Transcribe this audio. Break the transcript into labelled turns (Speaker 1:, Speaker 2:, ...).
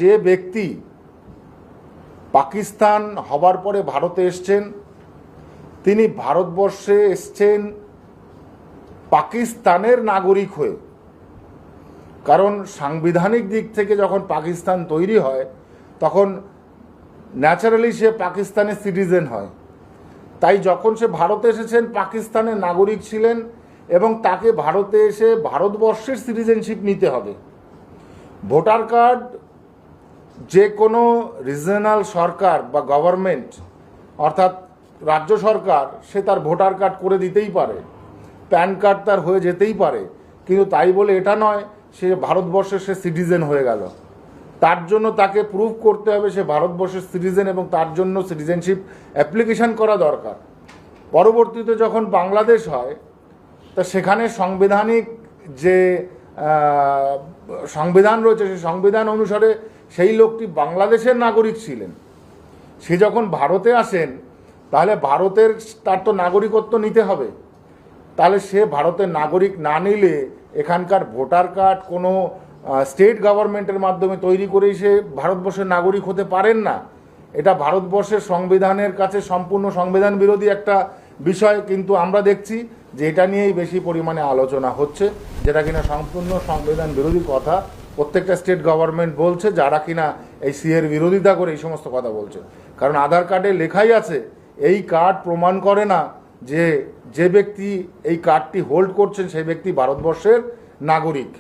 Speaker 1: যে ব্যক্তি পাকিস্তান হবার পরে ভারতে এসছেন, তিনি ভারতবর্ষে এসছেন পাকিস্তানের নাগরিক হয়ে। কারণ সাংবিধানিক দিক থেকে যখন পাকিস্তান তৈরি হয় তখন ন্যাচারালি সে পাকিস্তানের সিটিজেন হয়। তাই যখন সে ভারতে এসেছেন পাকিস্তানের নাগরিক ছিলেন এবং তাকে ভারতে এসে ভারতবর্ষের সিটিজেনশিপ নিতে হবে। ভোটার কার্ড যে কোনো রিজনাল সরকার বা গভর্নমেন্ট অর্থাৎ রাজ্য সরকার সে তার ভোটার কার্ড করে দিতেই পারে, প্যান কার্ড তার হয়ে যেতেই পারে, কিন্তু তাই বলে এটা নয় সে ভারতবর্ষের সে সিটিজেন হয়ে গেল। তার জন্য তাকে প্রুভ করতে হবে সে ভারতবর্ষের সিটিজেন এবং তার জন্য সিটিজেনশিপ অ্যাপ্লিকেশন করা দরকার। পরবর্তীতে যখন বাংলাদেশ হয় তা সেখানে সাংবিধানিক যে সংবিধান রয়েছে সেই সংবিধান অনুসারে সেই লোকটি বাংলাদেশের নাগরিক ছিলেন। সে যখন ভারতে আসেন তাহলে ভারতের তার তো নাগরিকত্ব নিতে হবে। তাহলে সে ভারতের নাগরিক না নিলে এখানকার ভোটার কার্ড কোনো স্টেট গভর্নমেন্টের মাধ্যমে তৈরি করেই সে ভারতবর্ষের নাগরিক হতে পারেন না। এটা ভারতবর্ষের সংবিধানের কাছে সম্পূর্ণ সংবিধান বিরোধী একটা বিষয়। কিন্তু আমরা দেখছি যে এটা নিয়েই বেশি পরিমাণে আলোচনা হচ্ছে, যেটা কিনা সম্পূর্ণ সংবিধান বিরোধী কথা প্রত্যেকটা স্টেট গভর্নমেন্ট বলছে, যারা কিনা এই সিএর বিরোধিতা করে এই সমস্ত কথা বলছে। কারণ আধার কার্ডে লেখাই আছে এই কার্ড প্রমাণ করে না যে যে ব্যক্তি এই কার্ডটি হোল্ড করছেন সেই ব্যক্তি ভারতবর্ষের নাগরিক।